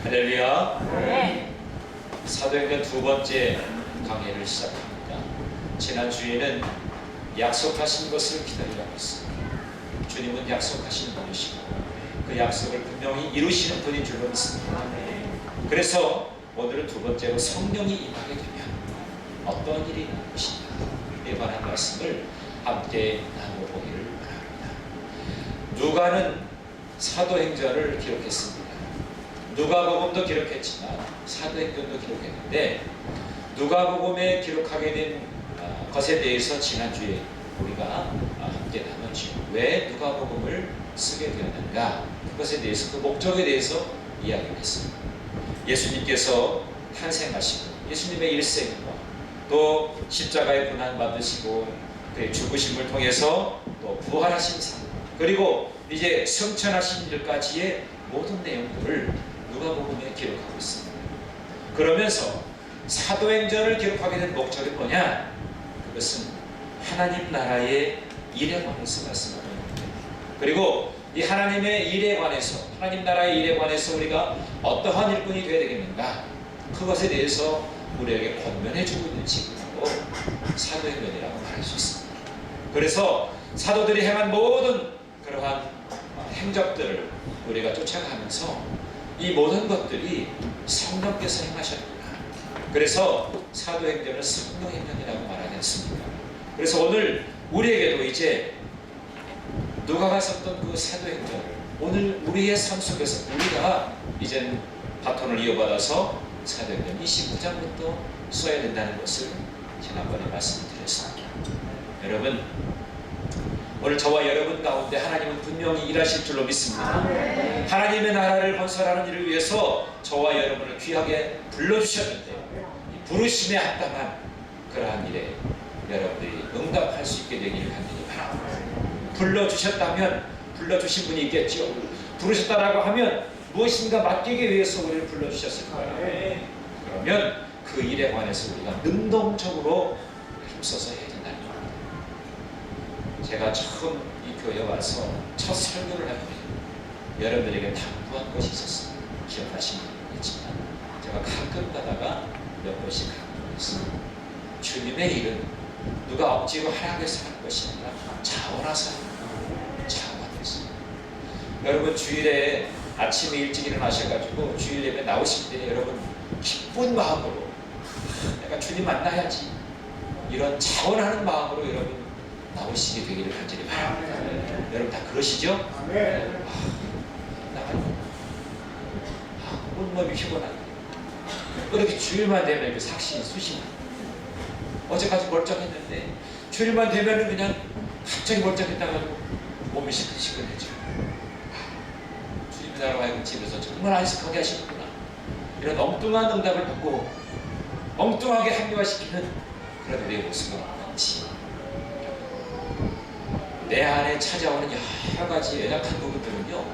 할렐루야. 네. 사도행전 두 번째 강해를 시작합니다. 지난 주에는 약속하신 것을 기다리라고 했습니다. 주님은 약속하신 분이시고 그 약속을 분명히 이루시는 분인 줄로 믿습니다. 그래서 오늘은 두 번째로 성령이 임하게 되면 어떤 일이 있는 것인가에 관한 말씀을 함께 나눠보기를 바랍니다. 누가는 사도행전을 기록했습니다. 누가복음도 기록했지만 사도행전도 기록했는데 누가복음에 기록하게 된 것에 대해서 지난주에 우리가 함께 나눴죠. 왜 누가복음을 쓰게 되었는가, 그것에 대해서, 그 목적에 대해서 이야기를 했습니다. 예수님께서 탄생하시고 예수님의 일생과 또 십자가에 고난받으시고 그의 죽으심을 통해서 또 부활하신 삶, 그리고 이제 승천하신 일까지의 모든 내용들을 누가복음에 기록하고 있습니다. 그러면서 사도행전을 기록하게 된 목적이 뭐냐? 그것은 하나님 나라의 일에 관해서 말씀하는 겁니다. 그리고 이 하나님의 일에 관해서, 하나님 나라의 일에 관해서 우리가 어떠한 일꾼이 되어야 되겠는가, 그것에 대해서 우리에게 권면해주고 있는 지금으로 사도행전이라고 말할 수 있습니다. 그래서 사도들이 행한 모든 그러한 행적들을 우리가 쫓아가면서 이 모든 것들이 성령께서 행하셨구나, 그래서 사도행전을 성령행전이라고 말하지 않습니까? 그래서 오늘 우리에게도 이제 누가가 썼던 그 사도행전을 오늘 우리의 삶 속에서 우리가 이제는 바톤을 이어받아서 사도행전 29장부터 써야 된다는 것을 지난번에 말씀드렸습니다. 여러분, 오늘 저와 여러분 가운데 하나님은 분명히 일하실 줄로 믿습니다. 하나님의 나라를 건설하는 일을 위해서 저와 여러분을 귀하게 불러주셨는데 이 부르심에 합당한 그러한 일에 여러분들이 응답할 수 있게 되기를 간절히 바랍니다. 불러주셨다면 불러주신 분이 있겠죠. 부르셨다라고 하면 무엇인가 맡기기 위해서 우리를 불러주셨을 거예요. 그러면 그 일에 관해서 우리가 능동적으로 힘써서 해야 된다는 겁니다. 제가 처음 이 교회에 와서 첫 설교를 할 때 여러분들에게 당부한 것이 있었어요. 기억하시는 분이겠지만 제가 가끔 가다가 몇 번씩 강조했어요. 주님의 일은 누가 억지로 하라고해서 하는 것이 아니라 자원하사 자원해서. 여러분, 주일에 아침에 일찍 일어나셔가지고 주일 예배 나오실 때 여러분 기쁜 마음으로 내가 주님 만나야지, 이런 자원하는 마음으로 여러분 나오시게 되기를 간절히 바랍니다. 여러분 다 그러시죠? 온몸이 피곤하게 이렇게 주일만 되면 이렇게 삭신이 쑤시네. 어제까지 멀쩡했는데 주일만 되면은 그냥 갑자기 멀쩡했다가 몸이 시큰시큰해져. 주님이 나라고 하여금 집에서 정말 안식하게 하시는구나, 이런 엉뚱한 응답을 받고 엉뚱하게 합리화시키는 그런 내 모습은 없지. 내 안에 찾아오는 여러 가지 연약한 부분들은요,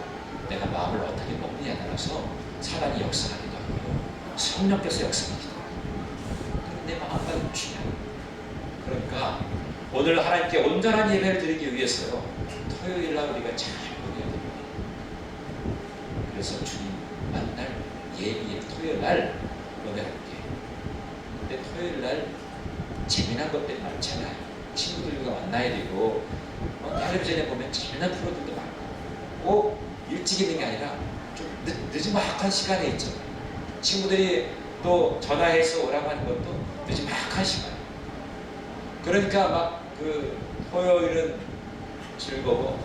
내가 마음을 어떻게 먹느냐에 따라서 사단이 역사하기도 하고요, 성령께서 역사하기도 하고, 내 마음과 중요해요. 그러니까 오늘 하나님께 온전한 예배를 드리기 위해서요, 토요일날 우리가 잘 보내야 됩니다. 그래서 주님 만날 예비 토요일날 보내갈게. 근데 토요일날 재미난 것들이 많잖아요. 친구들과 만나야 되고, 텔레비전에 보면 재미난 프로들도 많고, 꼭 일찍 있는 게 아니라 좀 늦지막한 시간에 있죠. 친구들이 또 전화해서 오라고 하는 것도 늦지막한 시간. 그러니까 막 그 토요일은 즐거워.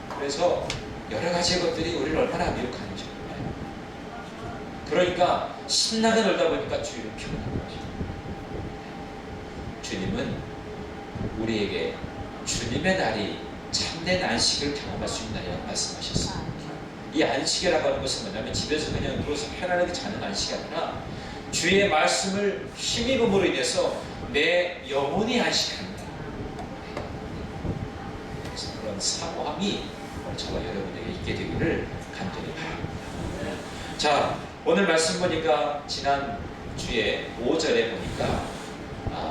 그래서 여러 가지 것들이 우리를 얼마나 미혹하는지 몰라요. 그러니까 신나게 놀다 보니까 주일은 피곤한 거죠. 주님은 우리에게 주님의 날이 참된 안식을 경험할 수 있는 날이라고 말씀하셨어요. 이 안식이라고 하는 것은 뭐냐면 집에서 그냥 누워서 편안하게 자는 안식이 아니라 주의 말씀을 힘입음으로 인해서 내 영혼이 안식하는 거예요. 그래서 그런 사모함이 저와 여러분에게 있게 되기를 간절히 바랍니다. 자, 오늘 말씀 보니까 지난 주에 5절에 보니까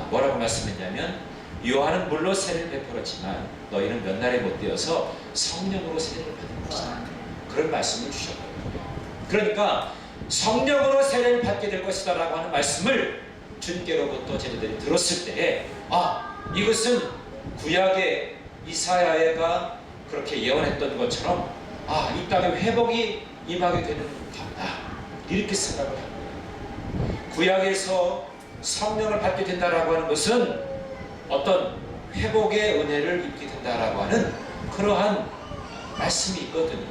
뭐라고 말씀했냐면, 요한은 물로 세례를 베풀었지만 너희는 몇 날에 못 되어서 성령으로 세례를 받는 것이다, 그런 말씀을 주셨거든요. 그러니까 성령으로 세례를 받게 될 것이다 라고 하는 말씀을 주님께로부터 제자들이 들었을 때, 이것은 구약의 이사야가 그렇게 예언했던 것처럼 이 땅에 회복이 임하게 되는 것이다, 이렇게 생각을 합니다. 구약에서 성령을 받게 된다라고 하는 것은 어떤 회복의 은혜를 입게 된다라고 하는 그러한 말씀이 있거든요.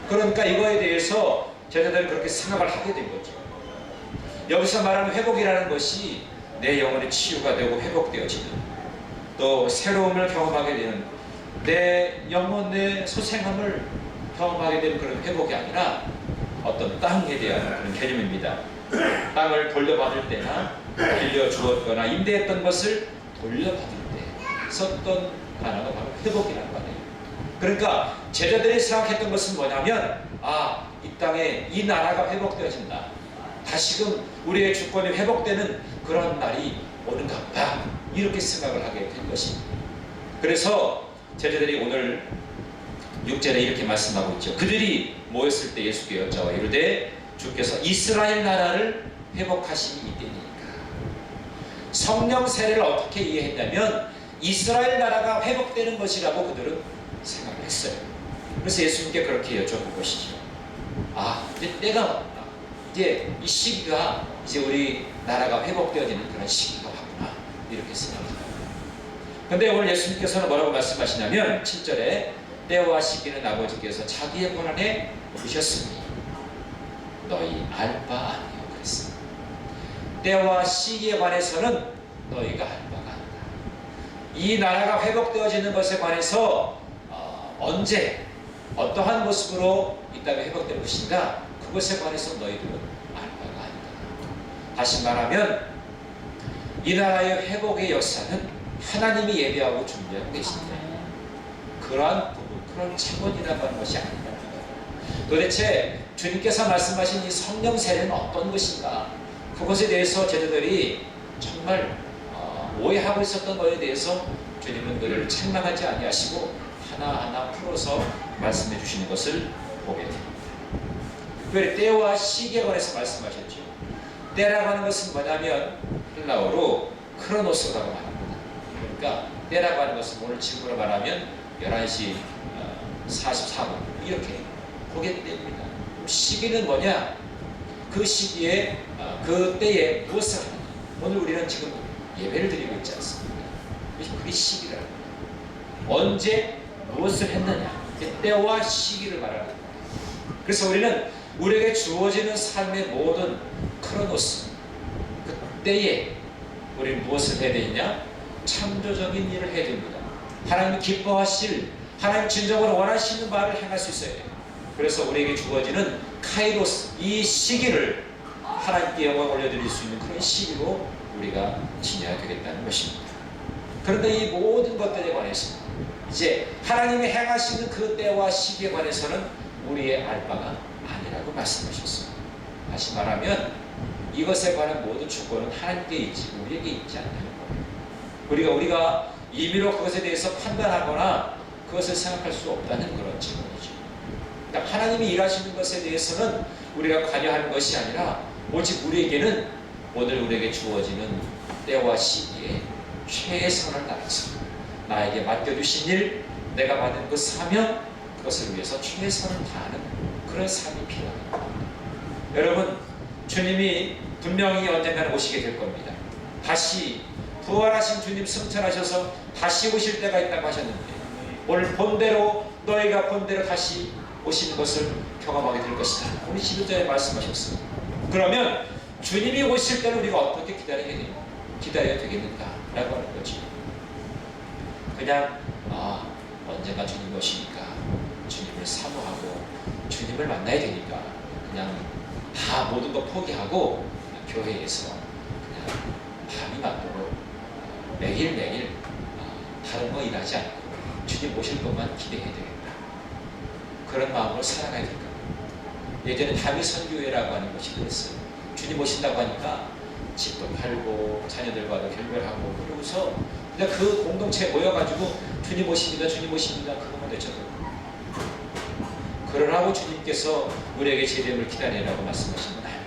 그러니까 이거에 대해서 제자들은 그렇게 생각을 하게 된 거죠. 여기서 말하는 회복이라는 것이 내 영혼의 치유가 되고 회복되어지는, 또 새로움을 경험하게 되는, 내 영혼의 소생함을 경험하게 되는 그런 회복이 아니라 어떤 땅에 대한 그런 개념입니다. 땅을 돌려받을 때나 빌려주었거나 임대했던 것을 돌려받을 때 썼던 단어가 바로 회복이라는 거예요. 그러니까 제자들이 생각했던 것은 뭐냐면, 이 땅에 이 나라가 회복되어진다, 다시금 우리의 주권이 회복되는 그런 날이 오는가 보다, 이렇게 생각을 하게 된 것입니다. 그래서 제자들이 오늘 6절에 이렇게 말씀하고 있죠. 그들이 모였을 때 예수께 여짜와 이르되 주께서 이스라엘 나라를 회복하시니 이때니까. 성령 세례를 어떻게 이해했냐면 이스라엘 나라가 회복되는 것이라고 그들은 생각을 했어요. 그래서 예수님께 그렇게 여쭤본 것이죠. 이제 때가 왔구나, 이제 이 시기가, 이제 우리 나라가 회복되어지는 그런 시기가 왔구나, 이렇게 생각합니다. 근데 오늘 예수님께서는 뭐라고 말씀하시냐면 7절에 때와 시기는 아버지께서 자기의 권한에 두셨으니 너희 알 바 아니요 그랬습니다. 때와 시기에 관해서는 너희가 알 바가 아니다. 이 나라가 회복되어지는 것에 관해서 언제 어떠한 모습으로 이 땅에 회복될 것인가, 그것에 관해서 너희들은 알 바가 아니다. 다시 말하면 이 나라의 회복의 역사는 하나님이 예비하고 준비하고 계신데 그러한 부분, 그런 차원이라고 하는 것이 아니다. 도대체 주님께서 말씀하신 이 성령 세례는 어떤 것인가, 그것에 대해서 제자들이 정말 오해하고 있었던 것에 대해서 주님은 그를 책망하지 아니하시고 하나하나 풀어서 말씀해 주시는 것을 보게 됩니다. 특별히 때와 시기에 관해서 말씀하셨죠. 때라고 하는 것은 뭐냐면 헬라어로 크로노스라고 말합니다. 그러니까 때라고 하는 것은 오늘 지금으로 말하면 11시 44분 이렇게 보게 됩니다. 시기는 뭐냐? 그 시기에 그 때에 무엇을 하느냐. 오늘 우리는 지금 예배를 드리고 있지 않습니까? 그게 시기라는 거예요. 언제 무엇을 했느냐, 때와 시기를 말하는 거예요. 그래서 우리는 우리에게 주어지는 삶의 모든 크로노스, 그 때에 우리는 무엇을 해야 되느냐? 창조적인 일을 해야 됩니다. 하나님이 기뻐하실, 하나님 진정으로 원하시는 바를 행할 수 있어야 돼요. 그래서 우리에게 주어지는 카이로스, 이 시기를 하나님께 영광 올려드릴 수 있는 그런 시기로 우리가 지녀야 되겠다는 것입니다. 그런데 이 모든 것들에 관해서 이제 하나님이 행하시는 그 때와 시기에 관해서는 우리의 알 바가 아니라고 말씀하셨어요. 다시 말하면 이것에 관한 모든 주권은 하나님께 있지 우리에게 있지 않다는 거예요. 우리가 임의로 그것에 대해서 판단하거나 그것을 생각할 수 없다는 그런 증거이죠. 그러니까 하나님이 일하시는 것에 대해서는 우리가 관여하는 것이 아니라 오직 우리에게는 오늘 우리에게 주어지는 때와 시기에 최선을 다해서 나에게 맡겨주신 일, 내가 받은 그 사명, 그것을 위해서 최선을 다하는 그런 삶이 필요합니다. 여러분, 주님이 분명히 언젠가는 오시게 될 겁니다. 다시 부활하신 주님 승천하셔서 다시 오실 때가 있다고 하셨는데 오늘 본대로 너희가 본대로 다시 오시는 것을 경험하게 될 것이다. 우리 12절에 말씀하셨어요. 그러면 주님이 오실 때는 우리가 어떻게 기다려야 되겠는가? 라고 하는 거지. 그냥 언젠가 주님 오시니까 주님을 사모하고 주님을 만나야 되니까 그냥 다 모든 거 포기하고 교회에서 그냥 밤이 맞도록 매일매일 다른 거 일하지 않고 주님 오실 것만 기대해야 되겠다. 그런 마음으로 살아가야 될까. 예전에 다윗선교회라고 하는 것이 그랬어요. 주님 오신다고 하니까 집도 팔고 자녀들과도 결별하고 그러고서 그냥 그 공동체에 모여가지고 주님 오십니다, 주님 오십니다, 그것만 외쳐도 그러라고 주님께서 우리에게 제됨을 기다리라고 말씀하신 건 아니에요.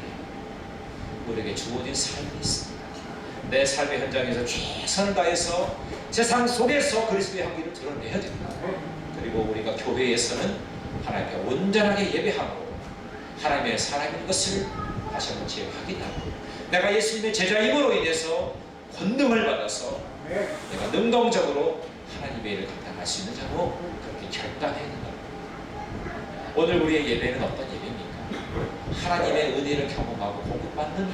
우리에게 주어진 삶이 있습니다. 내 삶의 현장에서 최선을 다해서 세상 속에서 그리스도의 향기를 드러내야 됩니다. 그리고 우리가 교회에서는 하나님께 온전하게 예배하고 하나님의 사람인 것을 다시 한번 재확인하고 내가 예수님의 제자임으로 인해서 권능을 받아서 내가 능동적으로 하나님의 일을 감당할 수 있는 자로 그렇게 결단해야 된다. 오늘 우리의 예배는 어떤 예배입니까? 하나님의 은혜를 경험하고 공급받는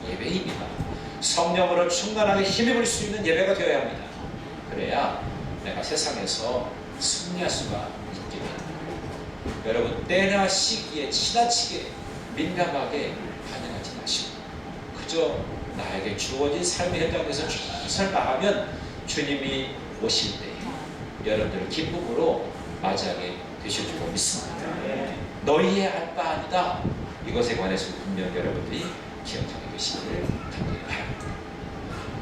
예배입니다. 성령으로 충만하게 힘입을 수 있는 예배가 되어야 합니다. 그래야 내가 세상에서 승리할 수가 있게 됩니다. 여러분, 때나 시기에 지나치게 민감하게 반응하지 마시고 그저 나에게 주어진 삶의 현장에서 최선을 다하면 주님이 오실 때에 여러분들을 기쁨으로 맞이하게 되실 줄 믿습니다. 너희의 알 바 아니다. 이것에 관해서 분명 여러분들이 기억하게 되시기를 간절히 바랍니다.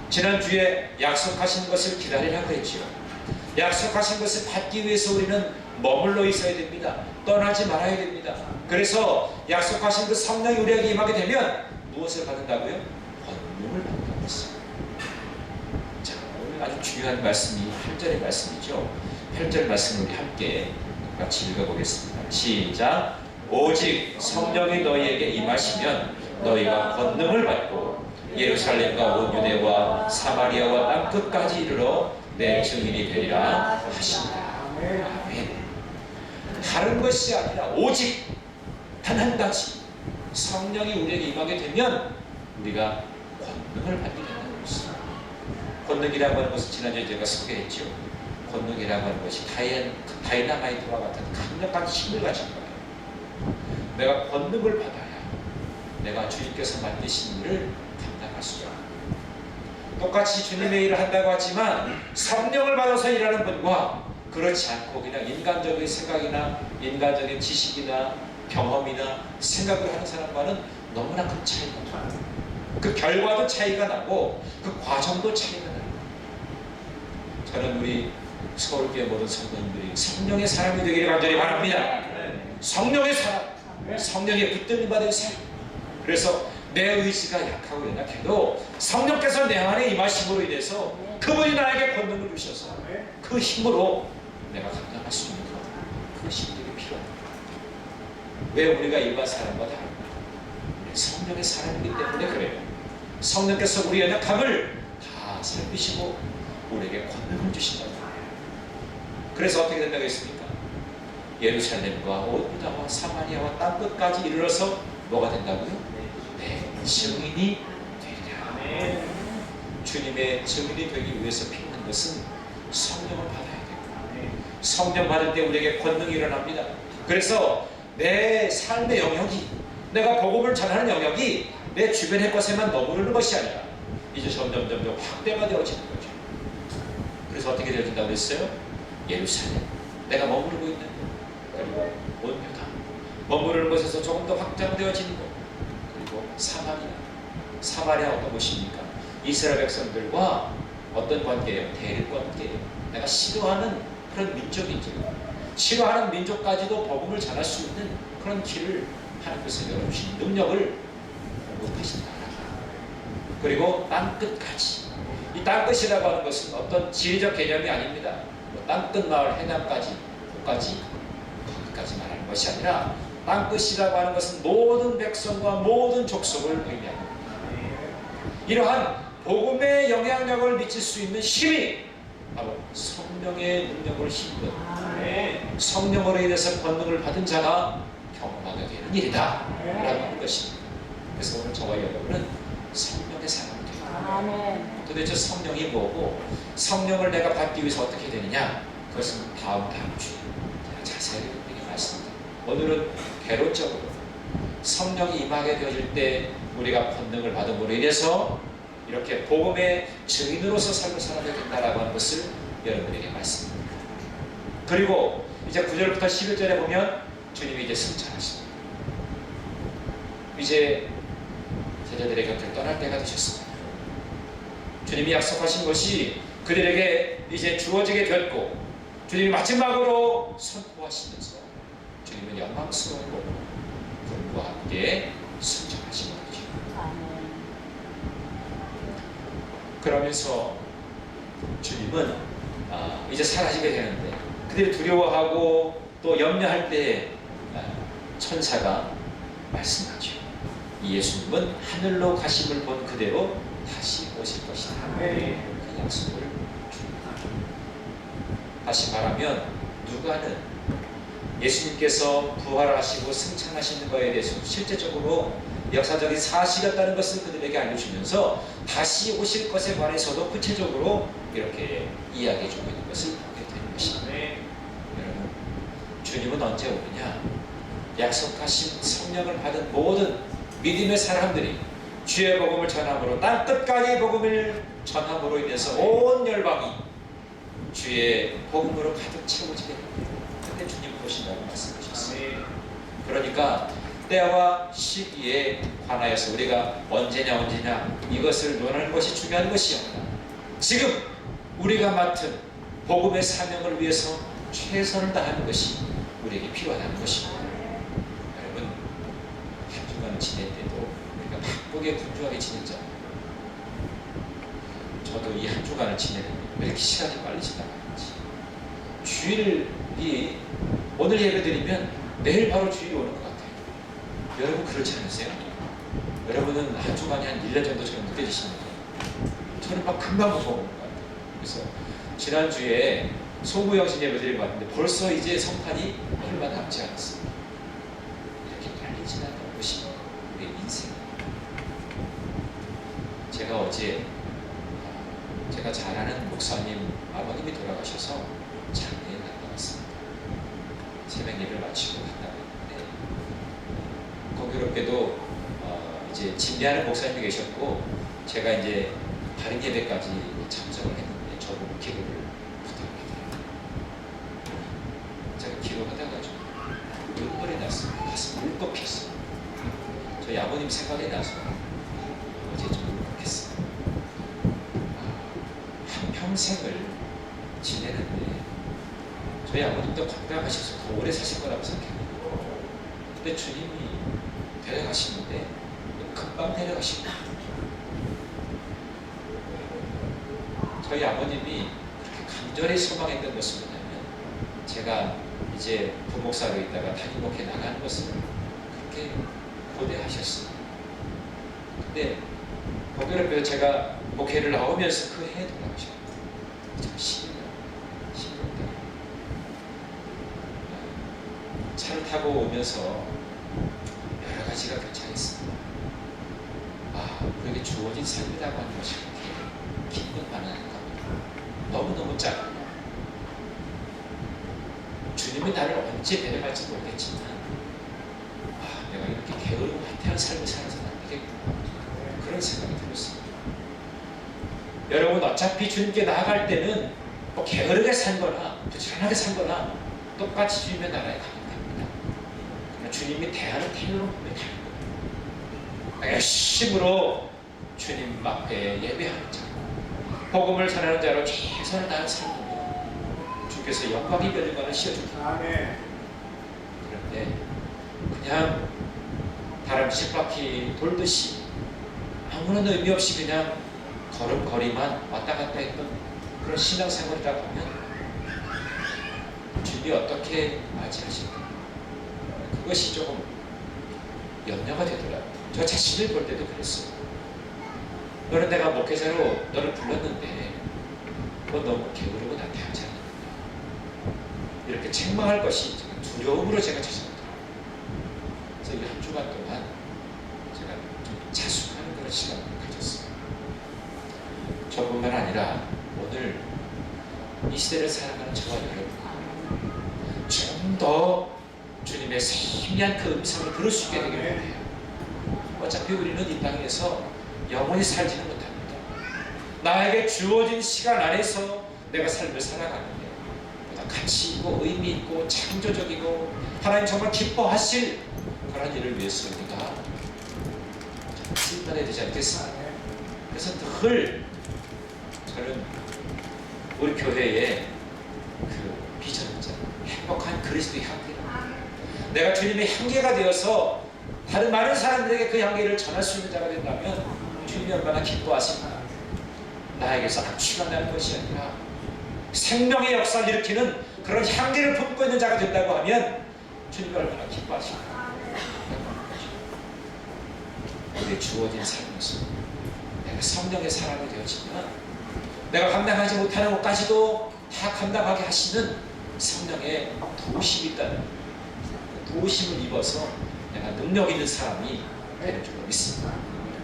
지난주에 약속하신 것을 기다리라고 했지요. 약속하신 것을 받기 위해서 우리는 머물러 있어야 됩니다. 떠나지 말아야 됩니다. 그래서 약속하신 그 성령이 우리에게 임하게 되면 무엇을 받는다고요? 권능을 받는다고 했어요. 자, 오늘 아주 중요한 말씀이 8절의 말씀이죠. 8절 말씀을 우리 함께 같이 읽어보겠습니다. 시작. 오직 성령이 너희에게 임하시면 너희가 권능을 받고 예루살렘과 온 유대와 사마리아와 땅끝까지 이르러 내 증인이 되리라 하신다. 아멘. 다른 것이 아니라 오직 단 한 가지 성령이 우리에게 임하게 되면 우리가 권능을 받게 된다는 것입니다. 권능이라고 하는 것을 지난주에 제가 소개했죠. 권능이라고 하는 것이 다이나마이트와 같은 강력한 힘을 가진 거예요. 내가 권능을 받아야 내가 주님께서 맡기신 일을 감당할 수가 있습니다. 똑같이 주님의 일을 한다고 하지만 성령을 받아서 일하는 분과 그렇지 않고 그냥 인간적인 생각이나 인간적인 지식이나 경험이나 생각을 하는 사람과는 너무나 큰 차이가 나요. 그 결과도 차이가 나고 그 과정도 차이가 나요. 저는 우리 서울교회 모든 성도님들이 성령의 사람이 되기를 간절히 바랍니다. 성령의 사람, 성령의 붙들림 받은 삶. 그래서 내 의지가 약하고 연약해도 성령께서 내 안에 임하심으로 인해서 그분이 나에게 권능을 주셔서 그 힘으로 내가 감당할 수 있는 그 힘들이 필요합니다. 왜 우리가 일반 사람과 다릅니까? 성령의 사람이기 때문에 그래요. 성령께서 우리 연약함을 다 살피시고 우리에게 권능을 주신다는 거예요. 그래서 어떻게 된다고 했습니까? 예루살렘과 온 유다와 사마리아와 땅끝까지 이르러서 뭐가 된다고요? 네, 증인이 되리라. 주님의 증인이 되기 위해서 필요한 것은 성령을 받아야 돼요. 성령 받을 때 우리에게 권능이 일어납니다. 그래서 내 삶의 영역이, 내가 복음을 전하는 영역이 내 주변의 것에만 머무르는 것이 아니라 이제 점점 확대가 되어지는 거죠. 그래서 어떻게 되어진다고 했어요? 예루살렘, 내가 머무르고 있는 곳, 그리고 온 유다, 머무르는 곳에서 조금 더 확장되어지는 곳, 그리고 사마리아 어떤 곳입니까? 이스라엘 백성들과 어떤 관계예요? 대립 관계예요. 내가 싫어하는 그런 민족이죠. 싫어하는 민족까지도 복음을 전할 수 있는 그런 길을 하나님께서 열어주신 능력을 공급하신다. 그리고 땅끝까지. 이 땅끝이라고 하는 것은 어떤 지리적 개념이 아닙니다. 땅끝 마을 해남까지, 거기까지 말하는 것이 아니라 땅끝이라고 하는 것은 모든 백성과 모든 족속을 의미합니다. 이러한 복음의 영향력을 미칠 수 있는 힘이 바로 성령의 능력을 힘입는 성령으로 인해서 권능을 받은 자가 경험하게 되는 일이다 라고 하는 것입니다. 그래서 오늘 저와 여러분은 성령의 사람이 됩니다. 도대체 성령이 뭐고 성령을 내가 받기 위해서 어떻게 되느냐, 그것은 다음 주에 자세히 말씀드립니다. 오늘은 개론적으로 성령이 임하게 되어질 때 우리가 권능을 받음으로 인해서 이렇게 복음의 증인으로서 삶을 살아야 된다라고 하는 것을 여러분에게 말씀드립니다. 그리고 이제 9절부터 11절에 보면 주님이 이제 승천하십니다. 이제 제자들의 곁을 떠날 때가 되셨습니다. 주님이 약속하신 것이 그들에게 이제 주어지게 되었고 주님이 마지막으로 선포하시면서 주님은 영광스러운 복으로 구름과 함께 승천하신 거죠. 그러면서 주님은 이제 사라지게 되는데 그들이 두려워하고 또 염려할 때에 천사가 말씀하죠. 예수님은 하늘로 가심을 본 그대로 다시 오실 것이다. 그 약속을 줍니다. 다시 말하면 누가는 예수님께서 부활하시고 승천하시는 것에 대해서 실제적으로 역사적인 사실이었다는 것을 그들에게 알려주면서 다시 오실 것에 관해서도 구체적으로 이렇게 이야기해주고 있는 것을 보게 되는 것입니다. 여러분, 주님은 언제 오느냐? 약속하신 성령을 받은 모든 믿음의 사람들이 주의 복음을 전함으로 땅 끝까지 복음을 전함으로 인해서 온 열방이 주의 복음으로 가득 채워지게 됩니다. 그때 주님 보신다고 말씀하셨어요. 그러니까 때와 시기에 관하여서 우리가 언제냐 이것을 논하는 것이 중요한 것이 아니라 지금 우리가 맡은 복음의 사명을 위해서 최선을 다하는 것이 우리에게 필요하다는 것입니다. 여러분, 한 주간을 지낼 때도 우리가 바쁘게 분주하게 지내자. 저도 이 한 주간을 지내는데 왜 이렇게 시간이 빨리 지나가는지. 주일이 오늘 예배 드리면 내일 바로 주일이 오는 것 같아요. 여러분 그렇지 않으세요? 여러분은 한 주간이 한 1년 정도처럼 느껴지시는데 저는 막 금방 먹어보는 것 같아요. 그래서 지난주에 소구영신 예배드리고 왔는데 벌써 이제 성탄이 얼마 남지 않았습니다. 이렇게 빨리 지나가는 것이 우리의 인생입니다. 제가 어제 제가 잘 아는 목사님 아버님이 돌아가셔서 장례에 갔다 왔습니다. 새벽 예배를 마치고 갔다 왔는데 공교롭게도 이제 진례하는 목사님이 계셨고 제가 이제 다른 예배까지 참석을 했는데 저보고 기도를 부탁드립니다. 제가 기도하다가 좀 눈물이 났어요. 가슴이 울컥했어요. 저희 아버님 생각이 나서 어제 좀 울컥했어요. 한 평생을 지내는데 저희 아버님도 건강하셔서 더 오래 사실 거라고 생각했는데 근데 주님이 데려가시는데 금방 데려가시고 저희 아버님이 그렇게 간절히 소망했던 것은 뭐냐면 제가 이제 부목사로 있다가 단임목회 나가는 것을 그렇게 고대하셨어요. 근데 공교롭게도 제가 목회를 나오면서 그 해에 돌아가셨어요. 참 힘들다. 차를 타고 오면서 여러 가지가 괜찮았습니다. 우리에게 주어진 삶이라고 하는 것이 그렇게 긴 것만은 아닌가 보다. 너무너무 짧아요. 주님이 나를 언제 데려갈지 모르겠지만 내가 이렇게 게으르고 화태한 삶을 살아서는 안 되겠구나. 그런 생각이 들었습니다. 여러분 어차피 주님께 나아갈 때는 뭐 게으르게 살거나 부지런하게 살거나 똑같이 주님의 나라에 가면 됩니다. 주님이 대하는 태도로 보면 다른 거예요. 열심으로 주님 앞에 예배하는 자, 복음을 전하는 자로 최선을 다하는 삶이면 주께서 영광이 되는 것을 씌워줍니다. 그런데 그냥 다람쥐 바퀴 돌듯이 아무런 의미 없이 그냥 걸음걸이만 왔다 갔다 했던 그런 신앙생활이라고 하면 주님이 어떻게 맞이하실까? 그것이 조금 염려가 되더라고요. 저 자신을 볼 때도 그랬어요. 너는 내가 목회자로 너를 불렀는데 너 너무 게으르고 나태하지 않느냐. 이렇게 책망할 것이 두려움으로 제가 찾아왔더라고요. 그래서 이 한 주간 동안 제가 좀 자숙하는 그런 시간을 가졌어요. 저뿐만 아니라 오늘 이 시대를 살아가는 저와 여러분 좀 더 주님의 세미한 그 음성을 들을 수 있게 되길 바라요. 어차피 우리는 이 땅에서 영원히 살지는 못합니다. 나에게 주어진 시간 안에서 내가 삶을 살아가는데 보다 가치 있고 의미 있고 창조적이고 하나님 정말 기뻐하실 그런 일을 위해서 우리가 승단해야 되지 않겠습니까? 그래서 늘 저는 우리 교회의 그 비전자 행복한 그리스도의 향기라 내가 주님의 향기가 되어서 다른 많은 사람들에게 그 향기를 전할 수 있는 자가 된다면 주님이 얼마나 기뻐하실까. 나에게서 악취가 나는 것이 아니라 생명의 역사를 일으키는 그런 향기를 품고 있는 자가 된다고 하면 주님이 얼마나 기뻐하실까. 우리의 주어진 삶에서 내가 성령의 사람이 되어지면 내가 감당하지 못하는 것까지도 다 감당하게 하시는 성령의 도우심이 있다는, 도우심을 입어서 내가 능력 있는 사람이 되는 줄 믿습니다.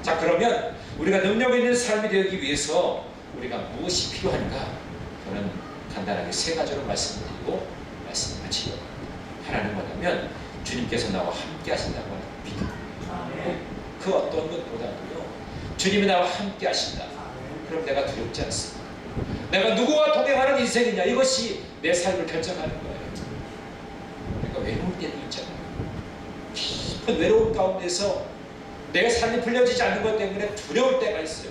자, 그러면 우리가 능력 있는 사람이 되기 위해서 우리가 무엇이 필요한가? 저는 간단하게 세 가지로 말씀드리고 말씀을 마치려고 합니다. 하나는 뭐냐면 주님께서 나와 함께 하신다고 하는 믿음. 그 어떤 것보다도요, 주님이 나와 함께 하신다. 그럼 내가 두렵지 않습니다. 내가 누구와 동행하는 인생이냐, 이것이 내 삶을 결정하는 거예요. 그러니까 외로울 때도 있잖아요. 깊은 외로움 가운데서 내 삶이 풀려지지 않는 것 때문에 두려울 때가 있어요.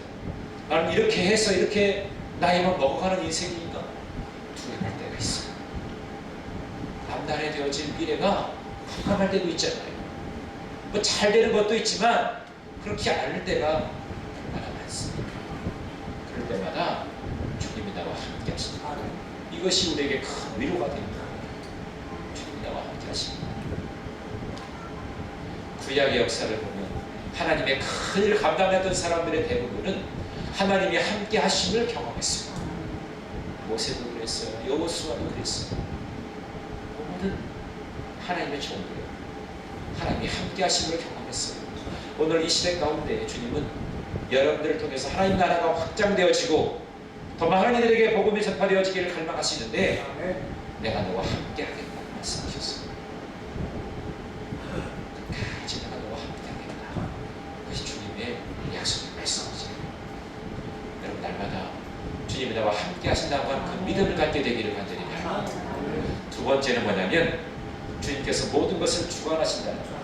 나는 이렇게 해서 이렇게 나이만 먹어가는 인생이니까 두려울 때가 있어요. 앞날에 되어질 미래가 깜깜할 때도 있잖아요. 뭐 잘 되는 것도 있지만 그렇지 않을 때가 얼마나 많습니다. 그럴 때마다 주님이 나와 함께 하십니다. 이것이 우리에게 큰 위로가 됩니다. 주님이 나와 함께 하십니다. 구약의 역사를 보면 하나님의 큰 일을 감당했던 사람들의 대부분은 하나님이 함께 하심을 경험했습니다. 모세도 그랬어요. 여호수아도 그랬어요. 모든 하나님의 종들, 하나님이 함께 하심을 경험했어요. 오늘 이 시대 가운데 주님은 여러분들을 통해서 하나님 나라가 확장되어지고 더 많은 이들에게 복음이 전파되어지기를 갈망하시는데 내가 너와 함께 하겠다고 말씀하셨어요. 끝까지 내가 너와 함께 하겠다. 그것이 주님의 약속의 말씀이죠. 여러분, 날마다 주님이 나와 함께 하신다고 하는 그 믿음을 갖게 되기를 간절히 바랍니다. 두 번째는 뭐냐면 주님께서 모든 것을 주관하신다는 것.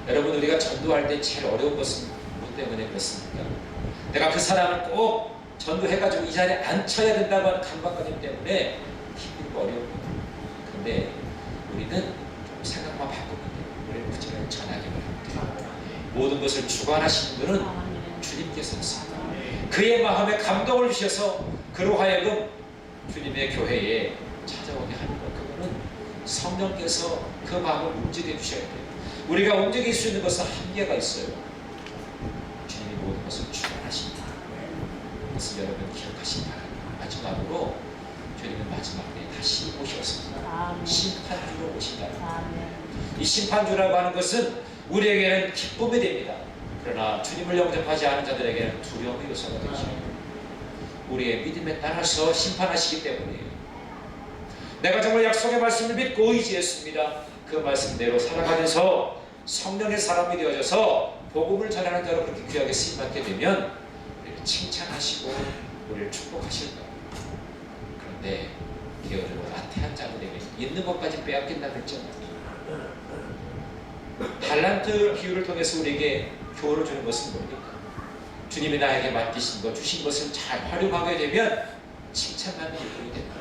여러분, 우리가 전도할 때 제일 어려운 것은 뭐 때문에 그렇습니까? 내가 그 사람을 꼭 전도해가지고 이 자리에 앉혀야 된다고 하는 강박관념 때문에 힘들고 어려운 거예요. 그런데 우리는 좀 생각만 바꾸면 돼요. 우리는 그저 전하기 바랍니다. 모든 것을 주관하시는 분은 주님께서였습니다. 그의 마음에 감동을 주셔서 그로 하여금 주님의 교회에 찾아오게 하는 것, 그거는 성령께서 그 마음을 움직여 주셔야 돼요. 우리가 움직일 수 있는 것은 한계가 있어요. 주님이 모든 것을 주관하신다. 그래서 여러분 기억하시기 바랍니다. 마지막으로 주님은 마지막 때에 다시 오셨습니다. 심판주로 오신다. 이 심판주라고 하는 것은 우리에게는 기쁨이 됩니다. 그러나 주님을 영접하지 않은 자들에게는 두려움의 요소가 되죠. 우리의 믿음에 따라서 심판하시기 때문이에요. 내가 정말 약속의 말씀을 믿고 의지했습니다. 그 말씀대로 살아가면서 성령의 사람이 되어져서 복음을 전하는 자로 그렇게 귀하게 쓰임받게 되면 우리를 칭찬하시고 우리를 축복하실 거예요. 그런데 게으르고 나태한 자들에게 있는 것까지 빼앗긴다고 했잖아요. 달란트 비유를 통해서 우리에게 교훈을 주는 것은 뭡니까? 주님이 나에게 맡기신 것, 주신 것을 잘 활용하게 되면 칭찬받는 일들이 된다.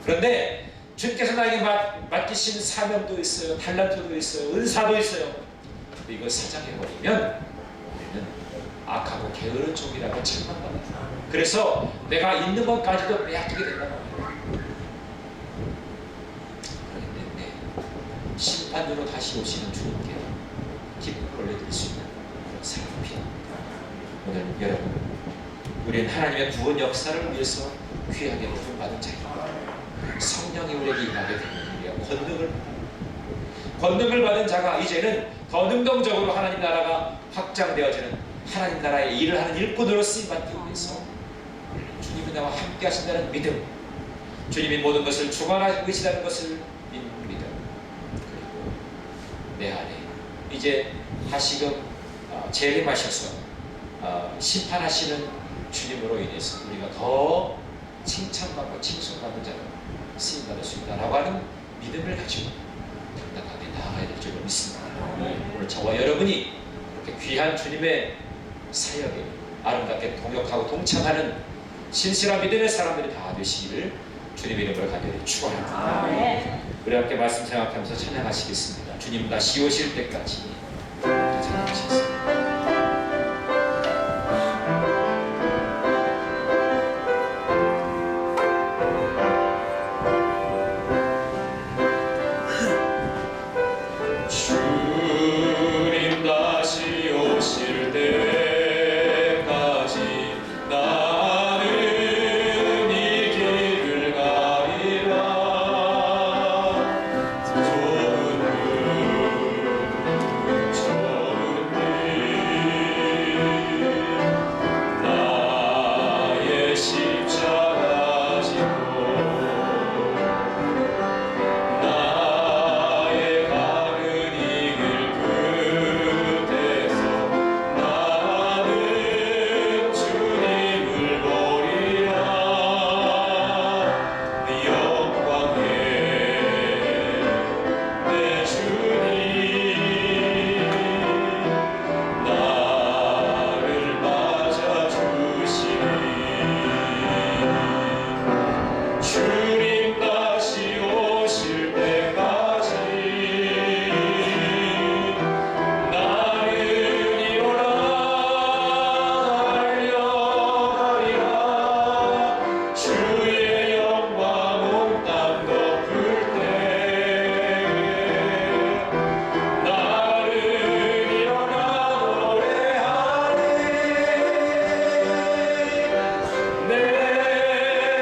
그런데 주님께서 나에게 맡기신 사명도 있어요. 달란트도 있어요. 은사도 있어요. 이걸 사장해버리면 우리는 악하고 게으른 종이라고 책망받아요. 그래서 내가 있는 것까지도 빼앗기게 된단 말이에요. 그렇기 때문에 심판으로 다시 오시는 주님께 기쁨을 올려드릴 수 있는 그런 삶이 필요합니다. 오늘 여러분, 우리는 하나님의 구원 역사를 위해서 귀하게 부름받은 자입니다. 성령이 우리에게 임하게 되면 우리가 권능을 받은 자가 이제는 더 능동적으로 하나님 나라가 확장되어지는 하나님 나라의 일을 하는 일꾼으로 쓰임받기 위해서 주님이 나와 함께 하신다는 믿음, 주님이 모든 것을 주관하고 계시다는 것을 믿는 믿음, 그리고 내 안에 이제 다시금 재림하셔서 심판하시는 주님으로 인해서 우리가 더 칭찬받고 칭송받는 자로 쓰임받을 수 있다라고 하는 믿음을 가지고 당당하게 나아가야 될 줄로 믿습니다. 오늘 저와 여러분이 그렇게 귀한 주님의 사역에 아름답게 동역하고 동참하는 신실한 믿음의 사람들이 다 되시기를 주님 이름으로 간절히 축원합니다. 우리 함께 말씀 생각하면서 찬양하시겠습니다. 주님 다시 오실 때까지 찬양하시겠습니다. 주님 다시 오실 때까지 나는 이 길을 가리라. 좋은 길 나의 십자가 지고 나의 가는 이 길 끝에서 나는 주님을 보리라. 영광의 내 주님 나를 맞아주시니 주님 다시 오실 때까지 나는 일어나 달려가리라. 주의 영광 온 땅 덮을 때 나는 일어나 노래하리. 내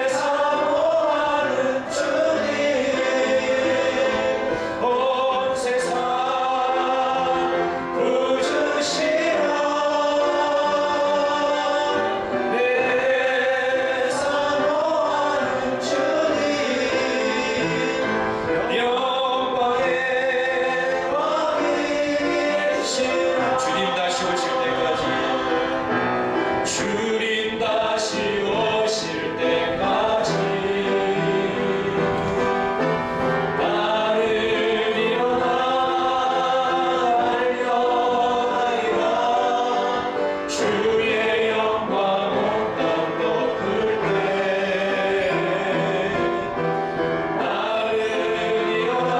사모하는 주님 온 세상 부주시라. 내 사모하는 주님 영광의 왕이시라. 주님 다시 오실 때까지 주님 다시 오실 때까지 나는 일어나 달려가리라. 주의 영광 온 땅 덮을 때 나는 일어나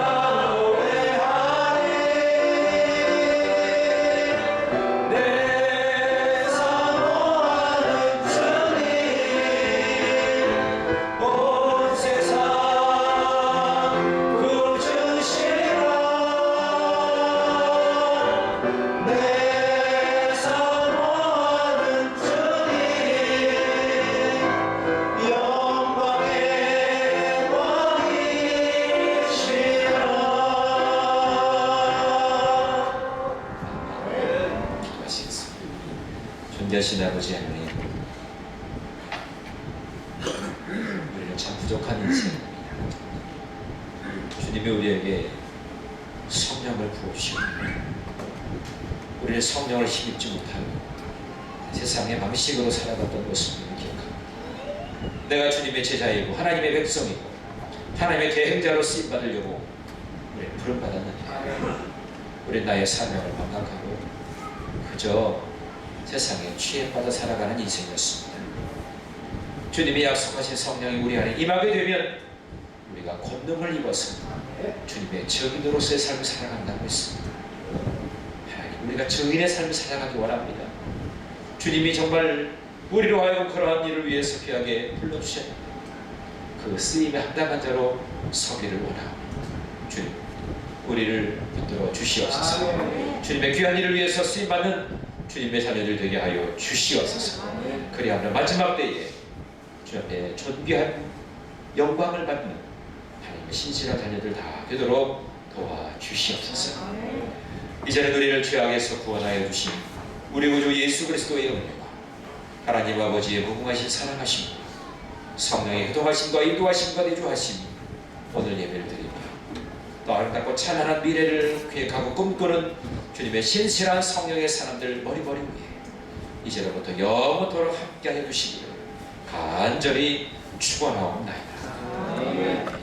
노래하리. 내 사모하는 주님 온 세상 구주시라. 내 사모하는 주님 영광의 왕이시라. 기도하시겠습니다. 존귀하신 아버지 하나님, 우리는 참 부족한 인생입니다. 주님이 우리에게 성령을 부으시고 우리는 성령을 힘입지 못하고 세상의 방식으로 살아갔던 것을 우리는 기억합니다. 내가 주님의 제자이고 하나님의 백성이고 하나님의 대행자로 쓰임받으려고 우리는 부름받았느냐. 우리는 나의 사명을 망각하고 그저 세상에 취해받아 살아가는 인생이었습니다. 주님이 약속하신 성령이 우리 안에 임하게 되면 우리가 권능을 입어서 주님의 증인으로서의 삶을 살아간다고 했습니다. 하나님, 우리가 증인의 삶을 살아가기 원합니다. 주님이 정말 우리로 하여금 그러한 일을 위해서 귀하게 불러주셨는데 그 쓰임에 합당한 자로 서기를 원하옵니다. 주님, 우리를 붙들어 주시옵소서. 주님의 귀한 일을 위해서 쓰임받는 주님의 자녀들 되게 하여 주시옵소서. 그리하면 마지막 때에 주 앞에 존귀한 영광을 받는 하나님의 신실한 자녀들 다 되도록 도와주시옵소서. 이제는 우리를 죄악에서 구원하여 주신 우리 구주 예수 그리스도의 은혜와 하나님 아버지의 무궁하신 사랑하심과 성령의 교통하심과 인도하심과 내주하심이 오늘 예배를 드립니다. 또 아름답고 찬란한 미래를 계획하고 꿈꾸는 주님의 신실한 성령의 사람들 머리머리 위에 이제로부터 영원토록 함께하여 주시기를 간절히 축원하옵나이다.